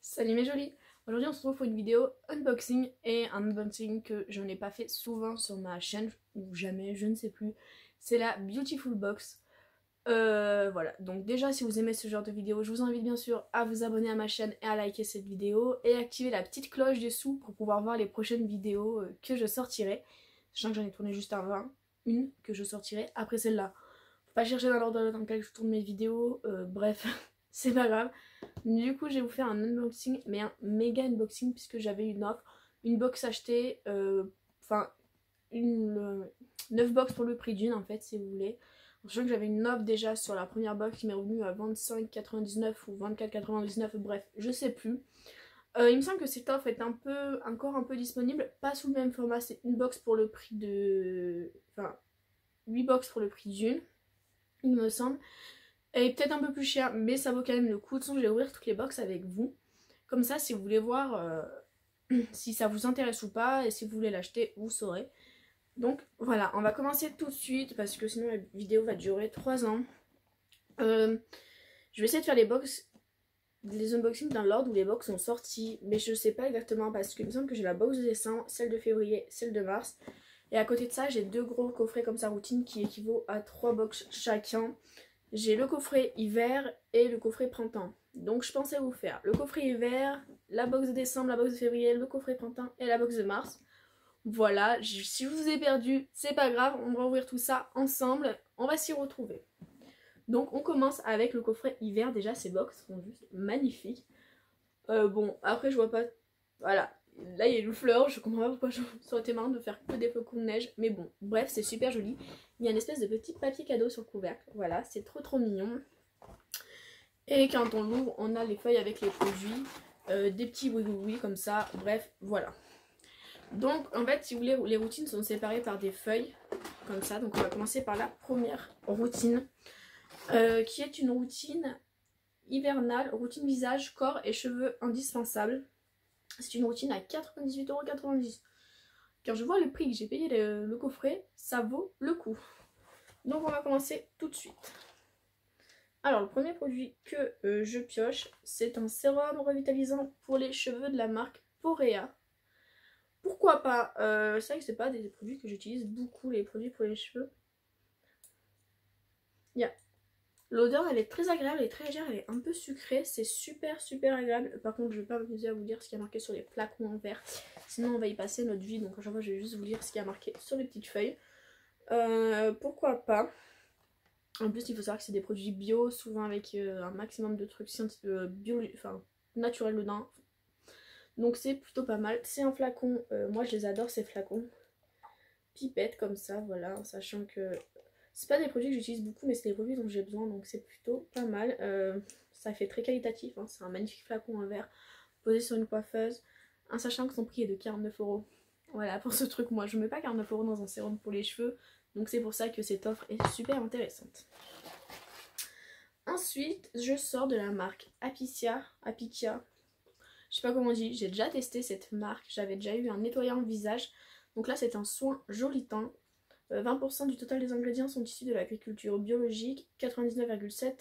Salut mes jolis. Aujourd'hui on se retrouve pour une vidéo unboxing et un unboxing que je n'ai pas fait souvent sur ma chaîne ou jamais, je ne sais plus. C'est la Beautiful Box. Voilà, donc déjà si vous aimez ce genre de vidéo, je vous invite bien sûr à vous abonner à ma chaîne et à liker cette vidéo et activer la petite cloche dessous pour pouvoir voir les prochaines vidéos que je sortirai. Sachant que j'en ai tourné juste avant, une que je sortirai après celle-là. Faut pas chercher dans l'ordre dans lequel je tourne mes vidéos, bref, c'est pas grave. Du coup je vais vous faire un unboxing, mais un méga unboxing puisque j'avais une offre, une box achetée, enfin 9 box pour le prix d'une en fait si vous voulez. Je sais que j'avais une offre déjà sur la première box qui m'est revenue à 25,99 ou 24,99, bref je sais plus. Il me semble que cette offre est encore un peu disponible, pas sous le même format, c'est une box pour le prix de... Enfin 8 box pour le prix d'une, il me semble. Elle est peut-être un peu plus chère, mais ça vaut quand même le coup. De toute façon, je vais ouvrir toutes les box avec vous. Comme ça, si vous voulez voir si ça vous intéresse ou pas, et si vous voulez l'acheter, vous saurez. Donc voilà, on va commencer tout de suite, parce que sinon la vidéo va durer 3 ans. Je vais essayer de faire les unboxings dans l'ordre où les box sont sorties, mais je sais pas exactement, parce qu'il me semble que j'ai la box de décembre, celle de février, celle de mars. Et à côté de ça, j'ai 2 gros coffrets comme ça routine qui équivaut à 3 box chacun. J'ai le coffret hiver et le coffret printemps. Donc je pensais vous faire le coffret hiver, la box de décembre, la box de février, le coffret printemps et la box de mars. Voilà, si je vous ai perdu, c'est pas grave, on va ouvrir tout ça ensemble, on va s'y retrouver. Donc on commence avec le coffret hiver, déjà ces box sont juste magnifiques. Bon, après je vois pas... Voilà, là il y a une fleur, je comprends pas pourquoi ça aurait été marrant de faire que des flocons de neige. Mais bon, bref, c'est super joli. Il y a une espèce de petit papier cadeau sur le couvercle. Voilà, c'est trop mignon. Et quand on l'ouvre, on a les feuilles avec les produits. Des petits oui comme ça. Bref, voilà. Donc en fait, si vous voulez, les routines sont séparées par des feuilles. Comme ça, donc on va commencer par la première routine. Qui est une routine hivernale, routine visage, corps et cheveux indispensables. C'est une routine à 98,90 €. Quand je vois le prix que j'ai payé le coffret, ça vaut le coup. Donc on va commencer tout de suite. Alors le premier produit que je pioche, c'est un sérum revitalisant pour les cheveux de la marque Porea. Pourquoi pas, c'est vrai que c'est pas des produits que j'utilise beaucoup, les produits pour les cheveux. Yeah. L'odeur elle est très agréable, elle est très légère, elle est un peu sucrée, c'est super agréable. Par contre je vais pas m'amuser à vous dire ce qui est marqué sur les flacons en verre, sinon on va y passer notre vie, donc à chaque fois je vais juste vous lire ce qui est marqué sur les petites feuilles. Pourquoi pas. En plus il faut savoir que c'est des produits bio, souvent avec un maximum de trucs naturels dedans. Donc c'est plutôt pas mal. C'est un flacon, moi je les adore ces flacons. Pipette comme ça, voilà, en sachant que c'est pas des produits que j'utilise beaucoup, mais c'est des produits dont j'ai besoin, donc c'est plutôt pas mal. Ça fait très qualitatif, hein. C'est un magnifique flacon en verre posé sur une coiffeuse, en sachant que son prix est de 49 €. Voilà, pour ce truc, moi je mets pas 49 € dans un sérum pour les cheveux, donc c'est pour ça que cette offre est super intéressante. Ensuite, je sors de la marque Apicia, je sais pas comment on dit, j'ai déjà testé cette marque, j'avais déjà eu un nettoyant visage. Donc là c'est un soin joli teint. 20% du total des ingrédients sont issus de l'agriculture biologique, 99,7%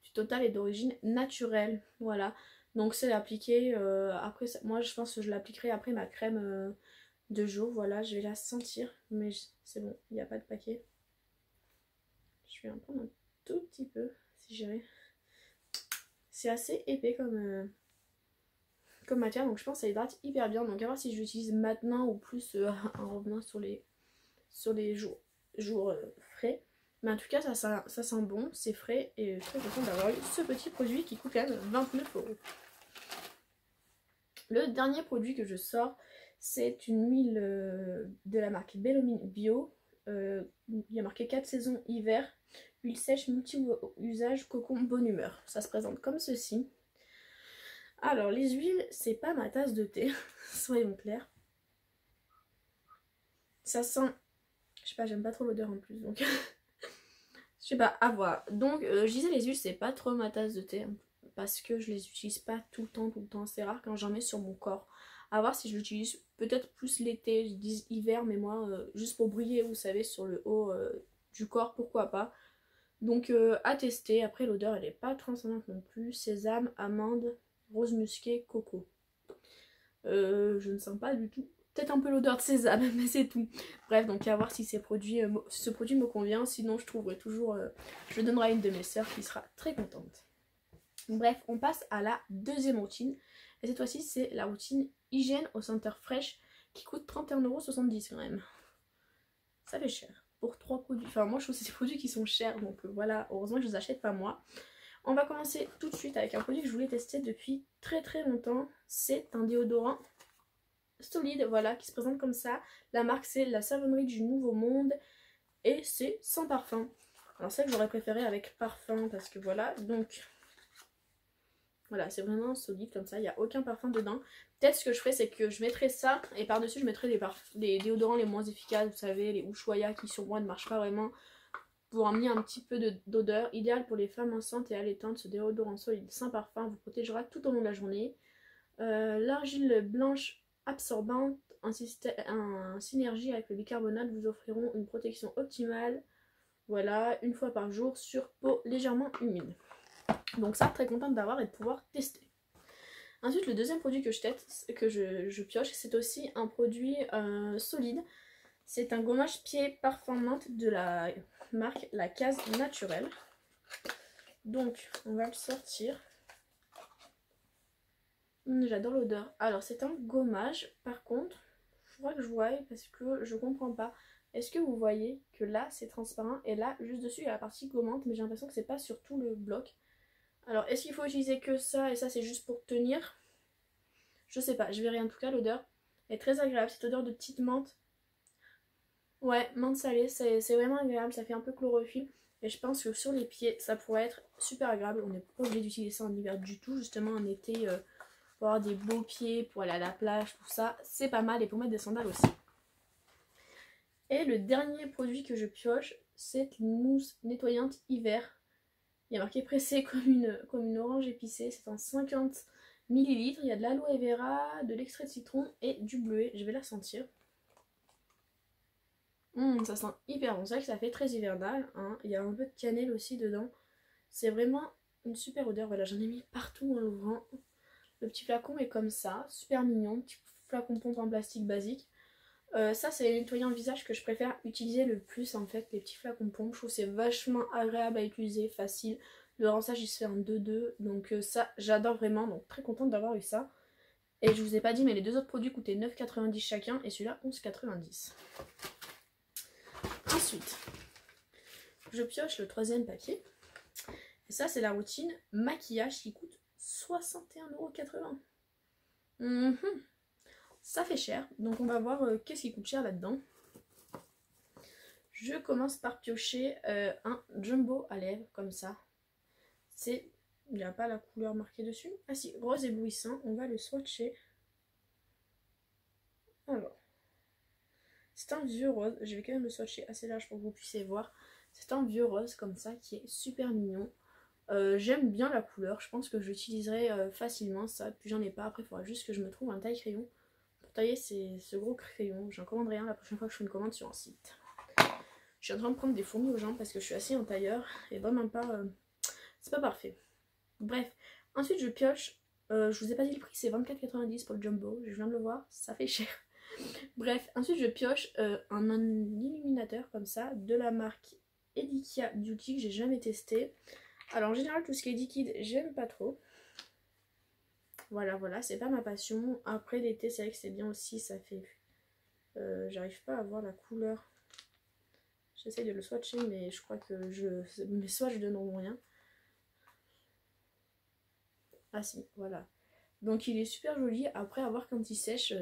du total est d'origine naturelle. Voilà, donc c'est appliqué après, moi je pense que je l'appliquerai après ma crème de jour. Voilà, je vais la sentir, mais c'est bon, il n'y a pas de paquet. Je vais en prendre un tout petit peu, si j'irai. C'est assez épais comme matière, donc je pense que ça hydrate hyper bien. Donc à voir si je l'utilise maintenant ou plus en revenant sur les jours frais. Mais en tout cas ça sent bon, c'est frais et je suis très contente d'avoir eu ce petit produit qui coûte quand même 29 €. Le dernier produit que je sors, c'est une huile de la marque Bellomine Bio. Il y a marqué 4 saisons hiver, huile sèche multi-usage cocon bonne humeur. Ça se présente comme ceci. Alors les huiles, c'est pas ma tasse de thé, soyons clairs. Ça sent, je sais pas, j'aime pas trop l'odeur en plus, donc je sais pas, à voir. Donc je disais les huiles, c'est pas trop ma tasse de thé, parce que je les utilise pas tout le temps, c'est rare quand j'en mets sur mon corps. À voir si je l'utilise peut-être plus l'été, je dis hiver, mais moi juste pour briller, vous savez, sur le haut du corps, pourquoi pas. Donc à tester. Après l'odeur elle est pas transcendante non plus, sésame, amande, rose musqué, coco. Je ne sens pas du tout. Peut-être un peu l'odeur de sésame, mais c'est tout. Bref, donc à voir si ce produit me convient. Sinon, je trouverai toujours... je donnerai à une de mes sœurs qui sera très contente. Bref, on passe à la deuxième routine. Et cette fois-ci, c'est la routine hygiène au senteur fraîche qui coûte 31,70 € quand même. Ça fait cher. Pour 3 produits. Enfin, moi, je trouve que c'est des produits qui sont chers. Donc voilà, heureusement que je les achète pas moi. On va commencer tout de suite avec un produit que je voulais tester depuis très longtemps. C'est un déodorant solide, voilà, qui se présente comme ça. La marque, c'est la Savonnerie du Nouveau Monde. Et c'est sans parfum. Alors c'est vrai que j'aurais préféré avec parfum parce que voilà. Donc voilà, c'est vraiment solide comme ça. Il n'y a aucun parfum dedans. Peut-être ce que je ferais, c'est que je mettrais ça. Et par-dessus, je mettrais les déodorants les moins efficaces. Vous savez, les Ushuaïa qui sur moi ne marchent pas vraiment. Pour amener un petit peu d'odeur, idéal pour les femmes enceintes et allaitantes, ce déodorant solide sans parfum vous protégera tout au long de la journée. L'argile blanche absorbante en synergie avec le bicarbonate vous offriront une protection optimale. Voilà, une fois par jour sur peau légèrement humide. Donc ça, très contente d'avoir et de pouvoir tester. Ensuite, le deuxième produit que je pioche, c'est aussi un produit solide. C'est un gommage pied parfum menthe de la marque La Case Naturelle. Donc, on va le sortir. J'adore l'odeur. Alors, c'est un gommage. Par contre, il faudra que je voie parce que je comprends pas. Est-ce que vous voyez que là, c'est transparent et là, juste dessus, il y a la partie gommante, mais j'ai l'impression que c'est pas sur tout le bloc. Alors, est-ce qu'il faut utiliser que ça et ça, c'est juste pour tenir? Je sais pas. Je verrai en tout cas, l'odeur est très agréable. Cette odeur de petite menthe. Ouais, menthe salée, c'est vraiment agréable, ça fait un peu chlorophylle. Et je pense que sur les pieds, ça pourrait être super agréable. On n'est pas obligé d'utiliser ça en hiver du tout. Justement, en été, pour avoir des beaux pieds, pour aller à la plage, tout ça, c'est pas mal. Et pour mettre des sandales aussi. Et le dernier produit que je pioche, c'est une mousse nettoyante hiver. Il y a marqué pressé comme une orange épicée. C'est en 50 ml. Il y a de l'aloe vera, de l'extrait de citron et du bleuet. Je vais la sentir. Ça sent hyper bon, c'est vrai que ça fait très hivernal, hein. Il y a un peu de cannelle aussi dedans. C'est vraiment une super odeur, voilà, j'en ai mis partout en l'ouvrant. Le petit flacon est comme ça, super mignon, petit flacon pompe en plastique basique. Ça c'est les nettoyants visage que je préfère utiliser le plus en fait, les petits flacons pompe. Je trouve que c'est vachement agréable à utiliser, facile. Le rinçage il se fait en 2-2, donc ça j'adore vraiment, donc très contente d'avoir eu ça. Et je vous ai pas dit mais les deux autres produits coûtaient 9,90 chacun et celui-là 11,90. Ensuite, je pioche le troisième papier. Et ça, c'est la routine maquillage qui coûte 61,80 €. Ça fait cher. Donc, on va voir qu'est-ce qui coûte cher là-dedans. Je commence par piocher un jumbo à lèvres, comme ça. Il n'y a pas la couleur marquée dessus. Ah si, rose éblouissant. On va le swatcher. Alors. C'est un vieux rose, je vais quand même le swatcher assez large pour que vous puissiez voir. C'est un vieux rose comme ça qui est super mignon. J'aime bien la couleur, je pense que je l'utiliserai facilement ça. Puis j'en ai pas, après il faudra juste que je me trouve un taille crayon pour tailler ce gros crayon. J'en commanderai un la prochaine fois que je fais une commande sur un site. Je suis en train de prendre des fourmis aux jambes parce que je suis assis en tailleur et vraiment pas... c'est pas parfait. Bref, ensuite je pioche. Je vous ai pas dit le prix, c'est 24,90 € pour le jumbo, je viens de le voir, ça fait cher. Bref, ensuite je pioche un illuminateur comme ça de la marque Edikia Beauty que j'ai jamais testé. Alors en général tout ce qui est liquide j'aime pas trop. Voilà, c'est pas ma passion. Après l'été c'est vrai que c'est bien aussi, ça fait... j'arrive pas à voir la couleur. J'essaie de le swatcher mais je crois que mes swatchs ne donneront rien. Ah si, voilà. Donc il est super joli, après à voir quand il sèche...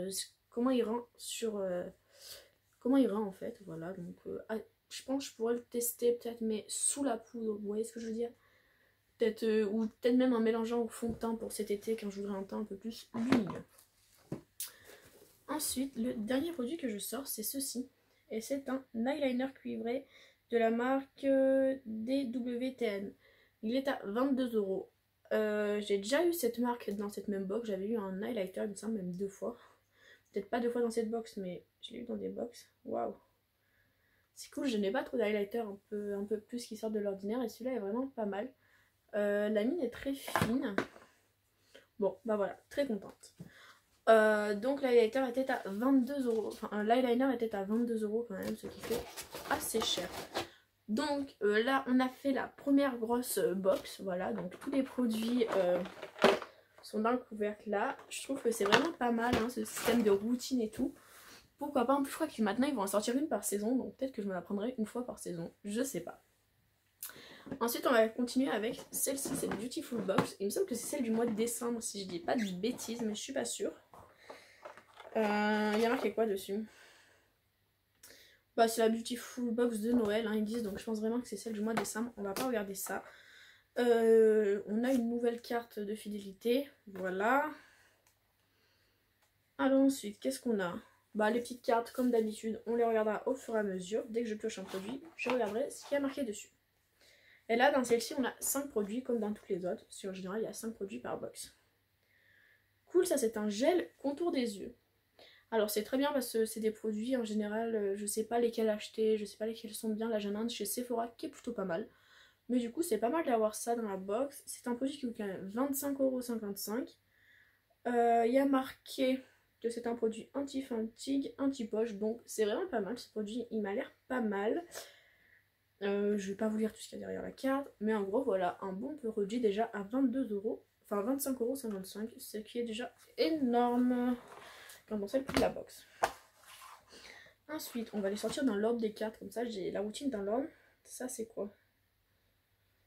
comment il rend sur comment il rend en fait, voilà. Donc je pense que je pourrais le tester peut-être mais sous la poudre, vous voyez ce que je veux dire, peut-être ou peut-être même en mélangeant au fond de teint pour cet été quand je voudrais un teint un peu plus lumineux. Ensuite le dernier produit que je sors c'est ceci, et c'est un eyeliner cuivré de la marque DWTN. Il est à 22 €. J'ai déjà eu cette marque dans cette même box, j'avais eu un highlighter il me semble même 2 fois. Peut-être pas 2 fois dans cette box, mais je l'ai eu dans des box. Waouh! C'est cool, je n'ai pas trop d'highlighter un peu plus qui sortent de l'ordinaire et celui-là est vraiment pas mal. La mine est très fine. Bon, bah voilà, très contente. Donc l'highlighter était à 22 €. Enfin, l'eyeliner était à 22 € quand même, ce qui fait assez cher. Donc là, on a fait la première grosse box. Voilà, donc tous les produits sont dans le couvercle là. Je trouve que c'est vraiment pas mal, hein, ce système de routine et tout. Pourquoi pas, en plus je crois que maintenant ils vont en sortir une par saison, donc peut-être que je me la prendrai une fois par saison, je sais pas. Ensuite on va continuer avec celle-ci, c'est le Beautiful Box. Il me semble que c'est celle du mois de décembre si je dis pas de bêtises, mais je suis pas sûre. Il y a marqué quoi dessus? Bah c'est la Beautiful Box de Noël, hein, ils disent, donc je pense vraiment que c'est celle du mois de décembre. On va pas regarder ça. On a une nouvelle carte de fidélité, voilà. Alors ensuite, qu'est-ce qu'on a? Bah les petites cartes comme d'habitude, on les regardera au fur et à mesure. Dès que je pioche un produit, je regarderai ce qui a marqué dessus. Et là dans celle-ci on a 5 produits comme dans toutes les autres. En général il y a 5 produits par box. Cool, ça c'est un gel contour des yeux. Alors c'est très bien parce que c'est des produits en général, je sais pas lesquels acheter, je sais pas lesquels sont bien. Là j'en ai un chez Sephora qui est plutôt pas mal. Mais du coup c'est pas mal d'avoir ça dans la box. C'est un produit qui coûte quand même 25,55 €. Il y a marqué que c'est un produit anti-fatigue, anti-poche, donc c'est vraiment pas mal. Ce produit il m'a l'air pas mal. Je vais pas vous lire tout ce qu'il y a derrière la carte, mais en gros voilà un bon produit déjà à 22 €, enfin 25,55 €, ce qui est déjà énorme quand on sait le prix de la box. Ensuite on va les sortir dans l'ordre des cartes, comme ça j'ai la routine dans l'ordre. Ça c'est quoi?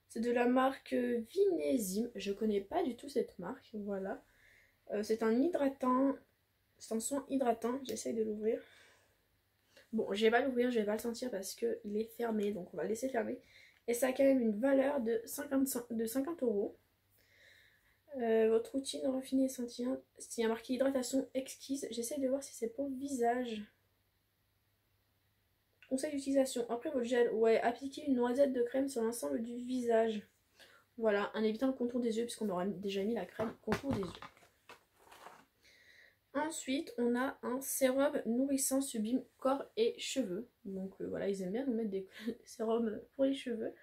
C'est de la marque Vinésime, je connais pas du tout cette marque, voilà. C'est un hydratant, c'est un soin hydratant, j'essaye de l'ouvrir. Bon, je vais pas l'ouvrir, je vais pas le sentir parce qu'il est fermé, donc on va le laisser fermer. Et ça a quand même une valeur de 50 €. Votre routine raffinée et scintillante, s'il y a marqué hydratation exquise, j'essaie de voir si c'est pour le visage. Conseil d'utilisation, après votre gel, ouais, appliquez une noisette de crème sur l'ensemble du visage. Voilà, en évitant le contour des yeux, puisqu'on aura déjà mis la crème contour des yeux. Ensuite, on a un sérum nourrissant sublime corps et cheveux. Donc voilà, ils aiment bien nous mettre des sérums pour les cheveux.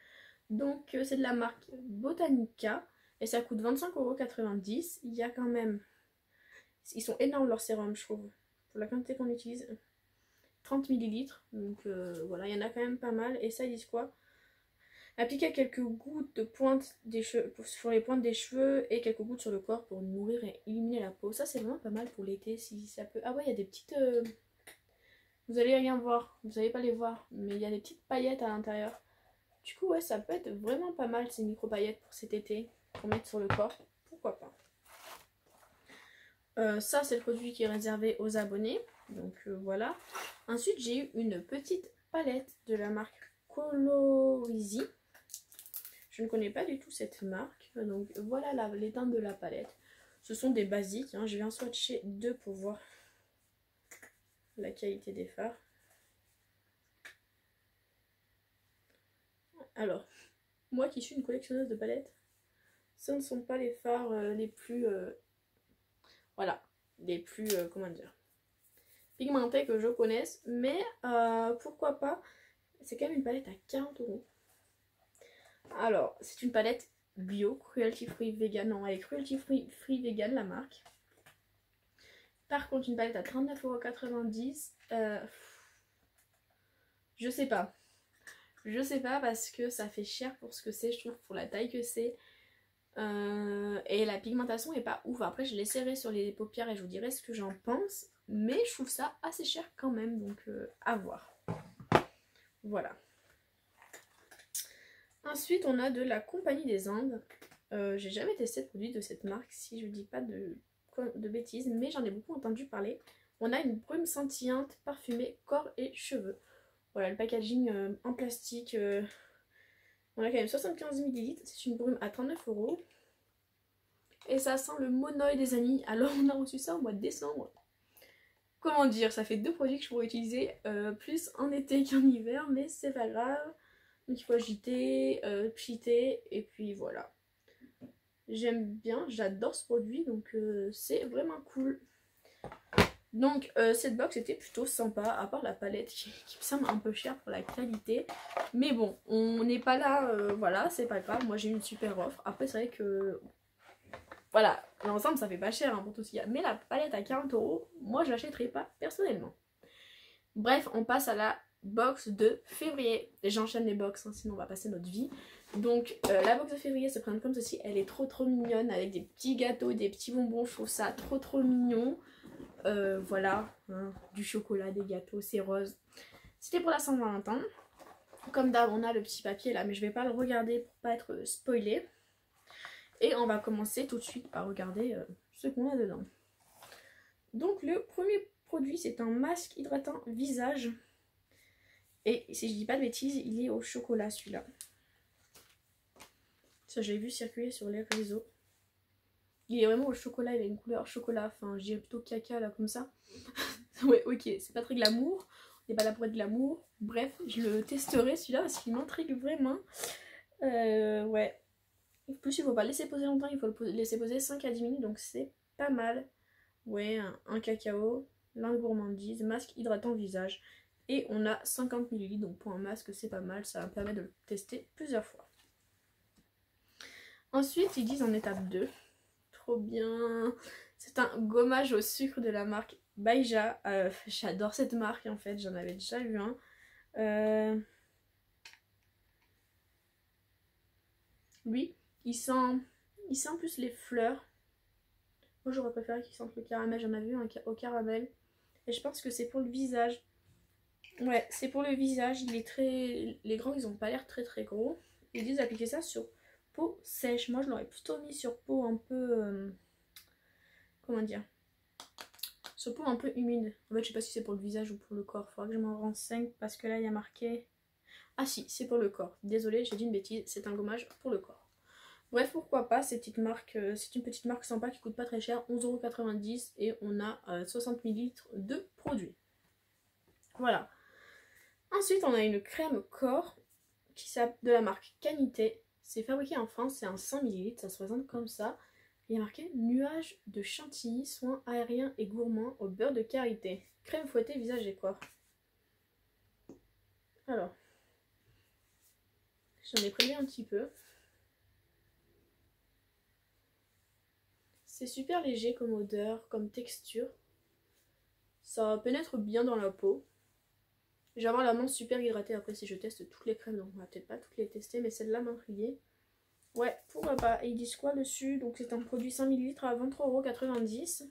Donc c'est de la marque Botanica et ça coûte 25,90 €. Il y a quand même... Ils sont énormes leurs sérums, je trouve. Pour la quantité qu'on utilise, 30 ml. Donc voilà, il y en a quand même pas mal. Et ça, ils disent quoi? Appliquez quelques gouttes de pointe des cheveux, sur les pointes des cheveux et quelques gouttes sur le corps pour nourrir et illuminer la peau. Ça c'est vraiment pas mal pour l'été si ça peut... Ah ouais, il y a des petites... Vous allez rien voir, vous n'allez pas les voir, mais il y a des petites paillettes à l'intérieur. Du coup ouais, ça peut être vraiment pas mal ces micro paillettes pour cet été, pour mettre sur le corps, pourquoi pas. Ça c'est le produit qui est réservé aux abonnés, donc voilà. Ensuite j'ai eu une petite palette de la marque Colorisy. Je ne connais pas du tout cette marque. Donc voilà les teintes de la palette. Ce sont des basiques. Hein. Je vais en swatcher deux pour voir la qualité des fards. Alors, moi qui suis une collectionneuse de palettes, ce ne sont pas les fards les plus... voilà, les plus... comment dire, pigmentés que je connaisse. Mais pourquoi pas. C'est quand même une palette à 40 €. Alors, c'est une palette bio, cruelty free vegan. Non, elle est cruelty free vegan la marque. Par contre, une palette à 39,90 €. Je sais pas. Je sais pas parce que ça fait cher pour ce que c'est, je trouve, pour la taille que c'est. Et la pigmentation est pas ouf. Après, je l'essaierai sur les paupières et je vous dirai ce que j'en pense. Mais je trouve ça assez cher quand même, donc à voir. Voilà. Ensuite, on a de la Compagnie des Indes. J'ai jamais testé de produit de cette marque, si je dis pas de bêtises, mais j'en ai beaucoup entendu parler. On a une brume scintillante parfumée corps et cheveux. Voilà, le packaging en plastique. On a quand même 75 ml. C'est une brume à 39 €. Et ça sent le monoï des amis. Alors, on a reçu ça au mois de décembre. Comment dire, ça fait deux produits que je pourrais utiliser plus en été qu'en hiver, mais c'est pas grave. Donc il faut agiter, pchiter, et puis voilà. J'aime bien, j'adore ce produit, donc c'est vraiment cool. Donc cette box était plutôt sympa, à part la palette qui me semble un peu chère pour la qualité. Mais bon, on n'est pas là, voilà, c'est pas grave. Moi j'ai eu une super offre. Après c'est vrai que Voilà, l'ensemble ça fait pas cher hein, pour tout ce qu'il y a. Mais la palette à 40 €, moi je l'achèterai pas personnellement. Bref, on passe à la box de février. J'enchaîne les box, hein, sinon on va passer notre vie. Donc la box de février se présente comme ceci. Elle est trop mignonne avec des petits gâteaux, des petits bonbons. Je trouve ça trop mignon. Voilà, hein, du chocolat, des gâteaux, c'est rose. C'était pour la Saint-Valentin. Comme d'hab, on a le petit papier là, mais je vais pas le regarder pour pas être spoilé. Et on va commencer tout de suite par regarder ce qu'on a dedans. Donc le premier produit, c'est un masque hydratant visage. Et si je dis pas de bêtises, il est au chocolat celui-là. Ça, j'ai vu circuler sur les réseaux. Il est vraiment au chocolat, il a une couleur chocolat. Enfin, je dirais plutôt caca là, comme ça. Ouais, ok, c'est pas très glamour. On n'est pas là pour être glamour. Bref, je le testerai celui-là parce qu'il m'intrigue vraiment. Ouais. En plus, il faut pas le laisser poser longtemps, il faut le laisser poser 5 à 10 minutes, donc c'est pas mal. Ouais, un cacao, l'un gourmandise, masque hydratant visage. Et on a 50 ml, donc pour un masque, c'est pas mal, ça va me permettre de le tester plusieurs fois. Ensuite, ils disent en étape 2. Trop bien. C'est un gommage au sucre de la marque Baija. J'adore cette marque en fait, j'en avais déjà eu un. Lui, il sent plus les fleurs. Moi j'aurais préféré qu'il sente le caramel, j'en avais eu un au caramel. Et je pense que c'est pour le visage. Ouais, c'est pour le visage, il est très... Les grands, ils ont pas l'air très gros. Ils disent d'appliquer ça sur peau sèche. Moi je l'aurais plutôt mis sur peau un peu... Comment dire? Sur peau un peu humide. En fait, je sais pas si c'est pour le visage ou pour le corps. Faudra que je m'en renseigne parce que là, il y a marqué... Ah si, c'est pour le corps. Désolée, j'ai dit une bêtise. C'est un gommage pour le corps. Bref, pourquoi pas, c'est une petite marque sympa qui coûte pas très cher, 11,90 € et on a 60 ml de produit. Voilà. Ensuite, on a une crème corps de la marque Canité. C'est fabriqué en France, c'est un 100 ml, ça se présente comme ça. Il y a marqué nuage de chantilly, soin aérien et gourmand au beurre de karité. Crème fouettée visage et corps. Alors, j'en ai prélevé un petit peu. C'est super léger comme odeur, comme texture. Ça pénètre bien dans la peau. Je vais avoir la main super hydratée après si je teste toutes les crèmes. Donc on va peut-être pas toutes les tester, mais celle-là m'intriguait. Ouais, pourquoi pas. Et ils disent quoi dessus? Donc c'est un produit 100 ml à 23,90 €.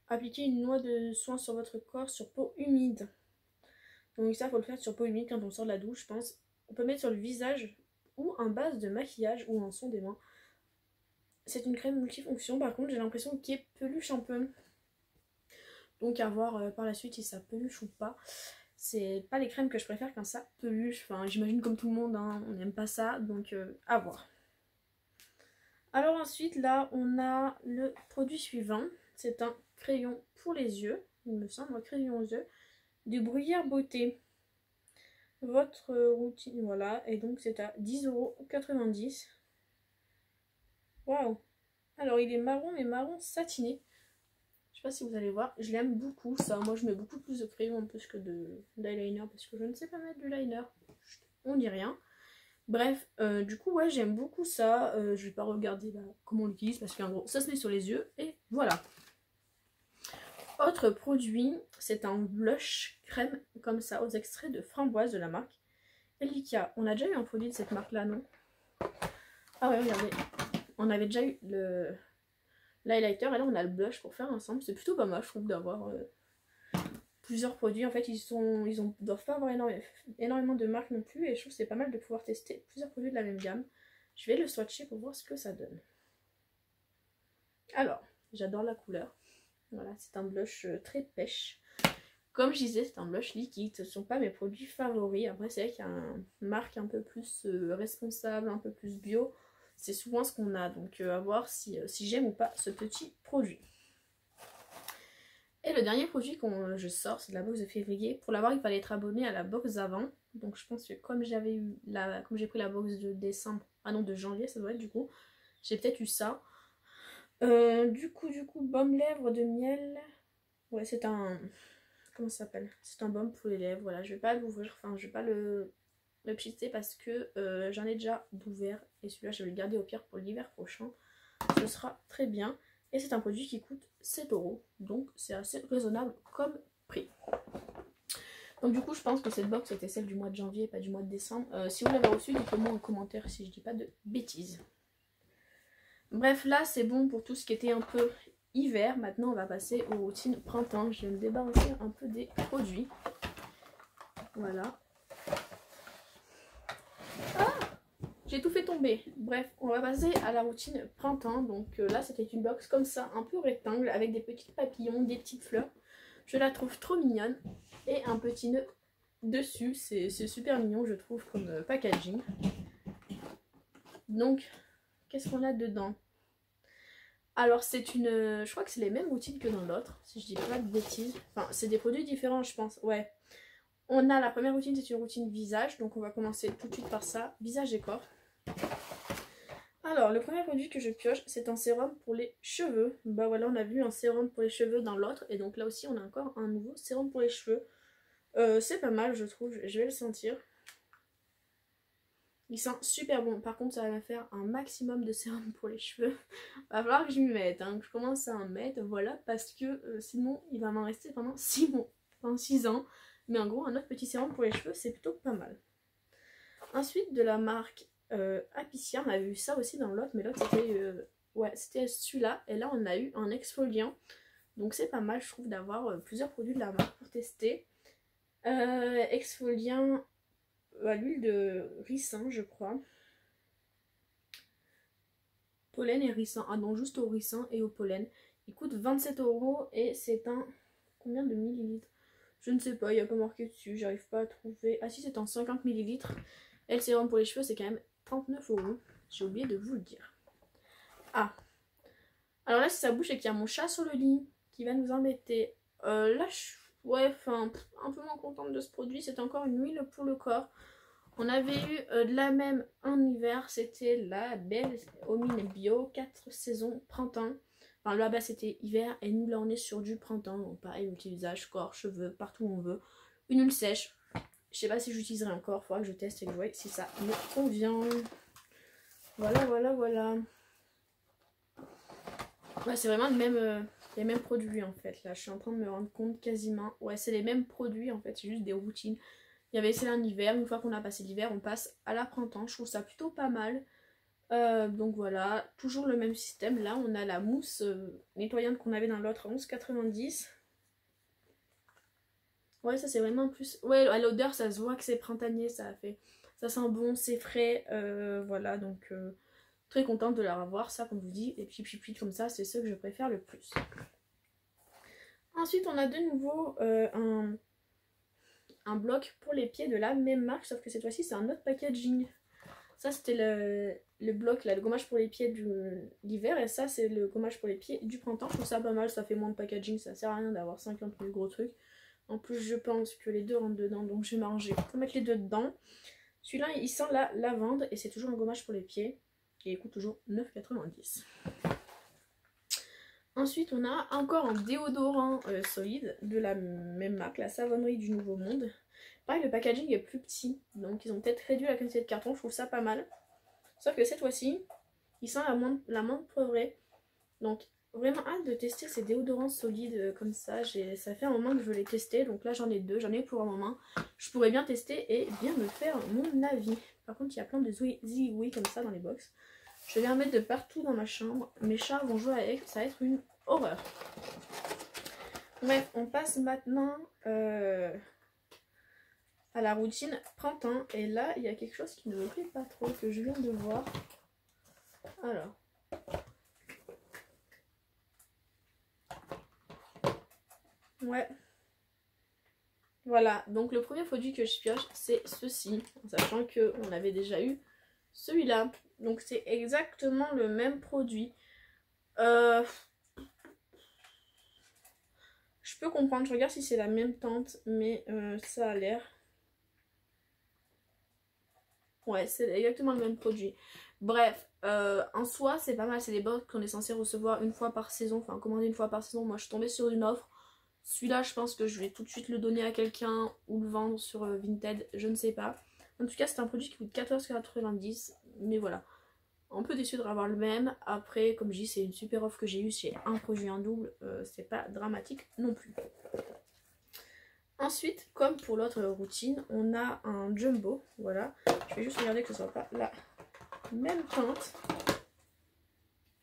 Appliquez une noix de soin sur votre corps sur peau humide. Donc ça, faut le faire sur peau humide quand on sort de la douche, je pense. On peut mettre sur le visage ou un base de maquillage ou en son des mains. C'est une crème multifonction, par contre j'ai l'impression qu'il peluche un peu. Donc à voir par la suite si ça peluche ou pas. C'est pas les crèmes que je préfère quand ça peluche. Enfin j'imagine comme tout le monde, hein, on n'aime pas ça, donc à voir. Alors ensuite là on a le produit suivant. C'est un crayon pour les yeux, il me semble, un crayon aux yeux. Du Bruyère Beauté. Votre routine, voilà, et donc c'est à 10,90 €. Waouh! Alors il est marron, mais marron satiné. Je sais pas si vous allez voir, je l'aime beaucoup ça. Moi je mets beaucoup plus de crayon en plus que d'eyeliner parce que je ne sais pas mettre de liner. On dit rien. Bref, du coup ouais j'aime beaucoup ça. Je vais pas regarder là, comment on l'utilise parce qu'en gros ça se met sur les yeux et voilà. Autre produit, c'est un blush crème comme ça aux extraits de framboise de la marque Elika. On a déjà eu un produit de cette marque là, non? Ah ouais, regardez. On avait déjà eu l'highlighter et là on a le blush pour faire ensemble. C'est plutôt pas mal je trouve d'avoir plusieurs produits. En fait ils doivent pas avoir énormément de marques non plus. Et je trouve que c'est pas mal de pouvoir tester plusieurs produits de la même gamme. Je vais le swatcher pour voir ce que ça donne. Alors, j'adore la couleur. Voilà, c'est un blush très pêche. Comme je disais, c'est un blush liquide. Ce ne sont pas mes produits favoris. Après, c'est vrai qu'il y a une marque un peu plus responsable, un peu plus bio. C'est souvent ce qu'on a. Donc, à voir si j'aime ou pas ce petit produit. Et le dernier produit que je sors, c'est de la box de février. Pour l'avoir, il fallait être abonné à la box d'avant. Donc, je pense que comme j'ai pris la box de décembre, ah non, de janvier, ça doit être du coup, j'ai peut-être eu ça. Du coup, baume lèvres de miel. Ouais, c'est un... Comment ça s'appelle? C'est un baume pour les lèvres. Voilà, je vais pas l'ouvrir. Enfin, je vais pas le pchister parce que j'en ai déjà d'ouvert. Et celui-là, je vais le garder au pire pour l'hiver prochain. ce sera très bien. Et c'est un produit qui coûte 7 €, donc c'est assez raisonnable comme prix. Donc du coup je pense que cette box était celle du mois de janvier, pas du mois de décembre. Si vous l'avez reçue, dites-le moi en commentaire si je dis pas de bêtises. Bref, là c'est bon pour tout ce qui était un peu hiver. Maintenant on va passer aux routines printemps. Je vais me débarrasser un peu des produits. Voilà. Ah, j'ai tout fait tomber. Bref, on va passer à la routine printemps. Donc là c'était une box comme ça, un peu rectangle, avec des petits papillons, des petites fleurs. Je la trouve trop mignonne. Et un petit nœud dessus. C'est super mignon je trouve comme packaging. Donc, qu'est-ce qu'on a dedans? Alors c'est une... je crois que c'est les mêmes routines que dans l'autre, si je dis pas de bêtises. Enfin, c'est des produits différents je pense, ouais. On a la première routine, c'est une routine visage. Donc on va commencer tout de suite par ça, visage et corps. Alors, le premier produit que je pioche, c'est un sérum pour les cheveux. Bah voilà, on a vu un sérum pour les cheveux dans l'autre. Et donc là aussi, on a encore un nouveau sérum pour les cheveux. C'est pas mal, je trouve. Je vais le sentir. Il sent super bon. Par contre, ça va me faire un maximum de sérum pour les cheveux. Va falloir que je m'y mette. Hein, que je commence à en mettre. Voilà, parce que sinon, il va m'en rester pendant 6 mois. Enfin, 6 ans. Mais en gros, un autre petit sérum pour les cheveux, c'est plutôt pas mal. Ensuite, de la marque Apicia, on a vu ça aussi dans l'autre. Mais l'autre, c'était ouais, c'était celui-là. Et là, on a eu un exfoliant. Donc, c'est pas mal, je trouve, d'avoir plusieurs produits de la marque pour tester. Exfoliant à l'huile de ricin, je crois. Pollen et ricin. Ah non, juste au ricin et au pollen. Il coûte 27 € et c'est un... Combien de millilitres? Je ne sais pas, il n'y a pas marqué dessus, j'arrive pas à trouver. Ah si, c'est en 50 millilitres. Et le sérum pour les cheveux, c'est quand même 39 €. J'ai oublié de vous le dire. Ah. Alors là, si ça bouge, c'est qu'il y a mon chat sur le lit qui va nous embêter. Là, je... ouais, enfin, un peu moins contente de ce produit. C'est encore une huile pour le corps. On avait eu de la même en hiver, c'était la Belle Homine Bio, 4 saisons printemps. Enfin là-bas c'était hiver et nous là on est sur du printemps. Donc pareil, multi-visage, corps, cheveux, partout où on veut. Une huile sèche. Je sais pas si j'utiliserai encore, il faudra que je teste et que je vois si ça me convient. Voilà, voilà, voilà. Ouais, c'est vraiment les mêmes produits en fait. Là je suis en train de me rendre compte quasiment. Ouais, c'est les mêmes produits en fait, c'est juste des routines. Il y avait celle en hiver, une fois qu'on a passé l'hiver, on passe à la printemps. Je trouve ça plutôt pas mal. Donc voilà, toujours le même système. Là, on a la mousse nettoyante qu'on avait dans l'autre à 11,90. Ouais, ça c'est vraiment plus... Ouais, à l'odeur, ça se voit que c'est printanier, ça sent bon, c'est frais. Voilà, donc très contente de la revoir. Ça, comme je vous dis, les petits pipis comme ça, c'est ce que je préfère le plus. Ensuite, on a de nouveau un bloc pour les pieds de la même marque, sauf que cette fois-ci c'est un autre packaging. Ça c'était le bloc là, le gommage pour les pieds de l'hiver, et ça c'est le gommage pour les pieds du printemps. Je trouve ça pas mal, ça fait moins de packaging, ça sert à rien d'avoir 50 000 gros trucs. En plus je pense que les deux rentrent dedans, donc je vais m'arranger pour mettre les deux dedans. Celui-là il sent la lavande et c'est toujours un gommage pour les pieds et il coûte toujours 9,90 €. Ensuite, on a encore un déodorant solide de la même marque, la Savonnerie du Nouveau Monde. Pareil, le packaging est plus petit, donc ils ont peut-être réduit la quantité de carton, je trouve ça pas mal. Sauf que cette fois-ci, il sent la menthe poivrée. Donc, vraiment hâte de tester ces déodorants solides comme ça. Ça fait un moment que je veux les tester, donc là j'en ai deux, j'en ai pour un moment. Je pourrais bien tester et bien me faire mon avis. Par contre, il y a plein de zouï comme ça dans les box. Je vais en mettre de partout dans ma chambre. Mes chats vont jouer avec, ça va être une horreur. Bref, on passe maintenant à la routine printemps. Et là, il y a quelque chose qui ne me plaît pas trop, que je viens de voir. Alors. Ouais. Voilà, donc le premier produit que je pioche, c'est ceci. En sachant qu'on avait déjà eu celui-là. Donc c'est exactement le même produit. Je peux comprendre, je regarde si c'est la même teinte, mais ça a l'air. Ouais, c'est exactement le même produit. Bref, en soi, c'est pas mal. C'est des box qu'on est censé recevoir une fois par saison. Enfin, commander une fois par saison. Moi, je suis tombée sur une offre. Celui-là, je pense que je vais tout de suite le donner à quelqu'un ou le vendre sur Vinted. Je ne sais pas. En tout cas, c'est un produit qui coûte 14,90 €. Mais voilà. un peu déçue de revoir le même. Après, comme je dis, c'est une super offre que j'ai eue, j'ai un produit en double, c'est pas dramatique non plus. Ensuite, comme pour l'autre routine, on a un jumbo, voilà. Je vais juste regarder que ce soit pas la même teinte.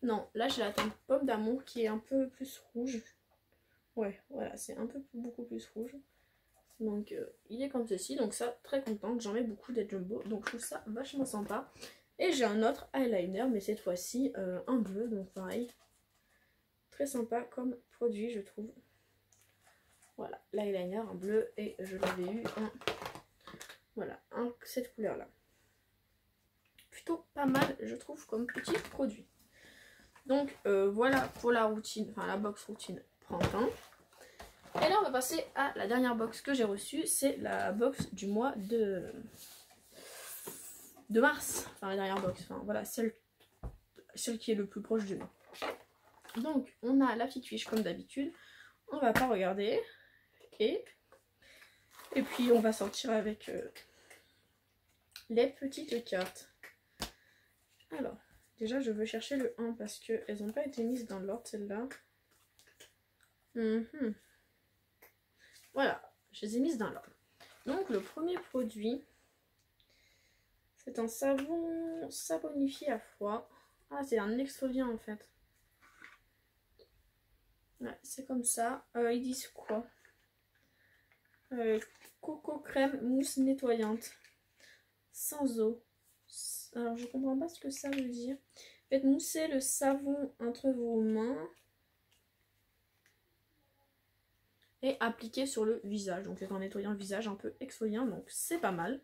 Non, là j'ai la teinte pomme d'amour qui est un peu plus rouge. Ouais, voilà, c'est un peu beaucoup plus rouge. Donc il est comme ceci, donc ça, très contente, j'en mets beaucoup des jumbo, donc je trouve ça vachement sympa. Et j'ai un autre eyeliner, mais cette fois-ci un bleu, donc pareil. Très sympa comme produit, je trouve. Voilà, l'eyeliner en bleu, et je l'avais eu en... Voilà, cette couleur-là. Plutôt pas mal, je trouve, comme petit produit. Donc voilà pour la routine, enfin la box routine printemps. Et là on va passer à la dernière box que j'ai reçue, c'est la box du mois de mars. Enfin la dernière box, enfin voilà, celle qui est le plus proche de nous. Donc on a la petite fiche comme d'habitude, on va pas regarder. Et puis on va sortir avec les petites cartes. Alors, déjà je veux chercher le 1 parce qu'elles n'ont pas été mises dans l'ordre celles-là. Voilà, je les ai mises dans l'ordre. Donc le premier produit, c'est un savon savonifié à froid. Ah, c'est un exfoliant en fait. Ouais, c'est comme ça. Ils disent quoi? Coco crème mousse nettoyante. Sans eau. Alors je comprends pas ce que ça veut dire. Faites mousser le savon entre vos mains. Et appliquer sur le visage. Donc c'est un nettoyant le visage un peu exfoliant. Donc c'est pas mal.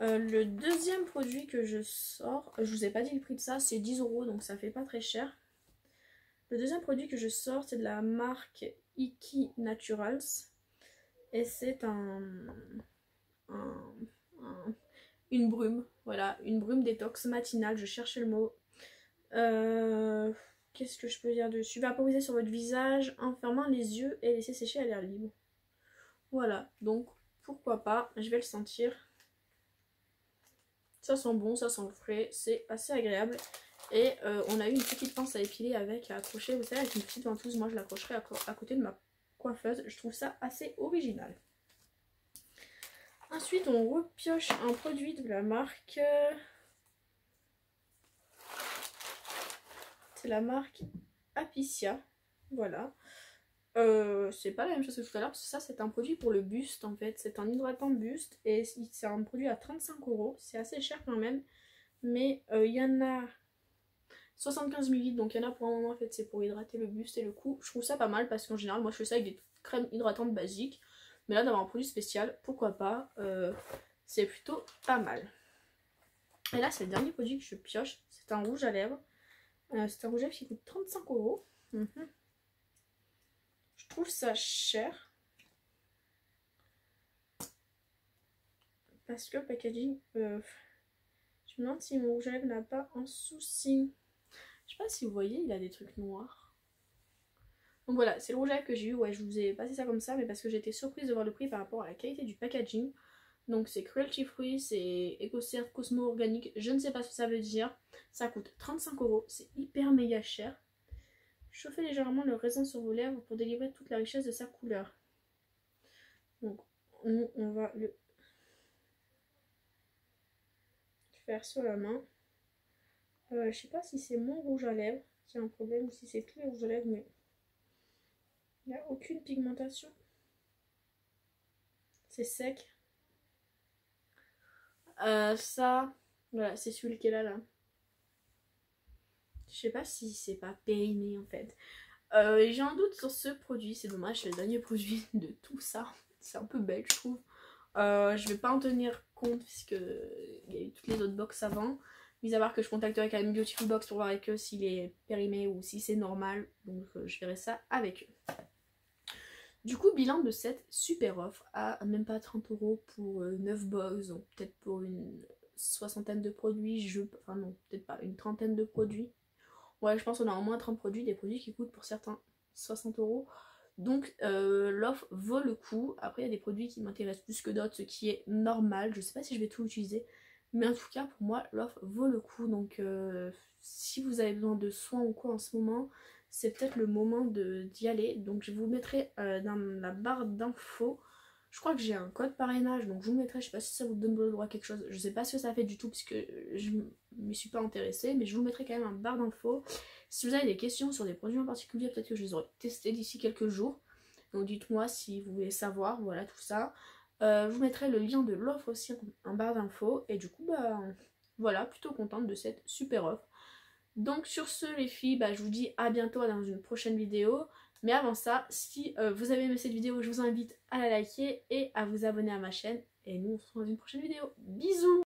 Le deuxième produit que je sors, je vous ai pas dit le prix de ça, c'est 10 €, donc ça fait pas très cher. Le deuxième produit que je sors, c'est de la marque Iki Naturals. Et c'est une brume, voilà, une brume détox matinale, je cherchais le mot. Qu'est-ce que je peux dire dessus? Vaporiser sur votre visage en fermant les yeux et laisser sécher à l'air libre. Voilà, donc pourquoi pas, je vais le sentir. Ça sent bon, ça sent frais, c'est assez agréable. Et on a eu une petite pince à épiler avec, à accrocher, vous savez, avec une petite ventouse. Moi je l'accrocherai à côté de ma coiffeuse. Je trouve ça assez original. Ensuite on repioche un produit de la marque... c'est la marque Apicia. Voilà. C'est pas la même chose que tout à l'heure, parce que ça c'est un produit pour le buste en fait. C'est un hydratant buste et c'est un produit à 35 €. C'est assez cher quand même. Mais il y en a 75 ml, donc il y en a pour un moment en fait, c'est pour hydrater le buste et le cou. Je trouve ça pas mal parce qu'en général, moi je fais ça avec des crèmes hydratantes basiques. Mais là, d'avoir un produit spécial, pourquoi pas, c'est plutôt pas mal. Et là, c'est le dernier produit que je pioche. C'est un rouge à lèvres. C'est un rouge à lèvres qui coûte 35 €. Je trouve ça cher. Parce que le packaging... je me demande si mon rouge à lèvres n'a pas un souci. Je sais pas si vous voyez, il a des trucs noirs. Donc voilà, c'est le rouge à lèvres que j'ai eu. Ouais, je vous ai passé ça comme ça, mais parce que j'étais surprise de voir le prix par rapport à la qualité du packaging. Donc c'est cruelty free, c'est EcoCert Cosmo organique, je ne sais pas ce que ça veut dire. Ça coûte 35 €, c'est hyper méga cher. Chauffez légèrement le raisin sur vos lèvres pour délivrer toute la richesse de sa couleur. Donc on va le faire sur la main. Je sais pas si c'est mon rouge à lèvres qui a un problème ou si c'est tous les rouges à lèvres, mais il n'y a aucune pigmentation. C'est sec. Ça, voilà, c'est celui qui est là. Je sais pas si c'est pas périmé en fait. J'ai un doute sur ce produit, c'est dommage, c'est le dernier produit de tout ça. C'est un peu bête, je trouve. Je vais pas en tenir compte puisque il y a eu toutes les autres box avant. Mis à part que je contacterai quand même Beautiful Box pour voir avec eux s'il est périmé ou si c'est normal. Donc je verrai ça avec eux. Du coup, bilan de cette super offre à même pas 30 € pour 9 box, donc peut-être pour une soixantaine de produits, enfin non, peut-être pas, une trentaine de produits. Ouais, je pense qu'on a au moins 30 produits, des produits qui coûtent pour certains 60 €. Donc l'offre vaut le coup. Après, il y a des produits qui m'intéressent plus que d'autres, ce qui est normal. Je sais pas si je vais tout utiliser, Mais en tout cas pour moi l'offre vaut le coup, donc si vous avez besoin de soins ou quoi en ce moment, c'est peut-être le moment d'y aller. Donc je vous mettrai dans la barre d'infos, je crois que j'ai un code parrainage, donc je vous mettrai, je sais pas si ça vous donne le droit à quelque chose, je sais pas ce que ça fait du tout puisque je m'y suis pas intéressée, mais je vous mettrai quand même en barre d'infos. Si vous avez des questions sur des produits en particulier, peut-être que je les aurai testés d'ici quelques jours, donc dites-moi si vous voulez savoir, voilà tout ça. Je vous mettrai le lien de l'offre aussi en barre d'infos, et du coup bah voilà, plutôt contente de cette super offre. Donc sur ce les filles, bah, je vous dis à bientôt dans une prochaine vidéo. Mais avant ça, si vous avez aimé cette vidéo, je vous invite à la liker et à vous abonner à ma chaîne. Et nous on se retrouve dans une prochaine vidéo. Bisous!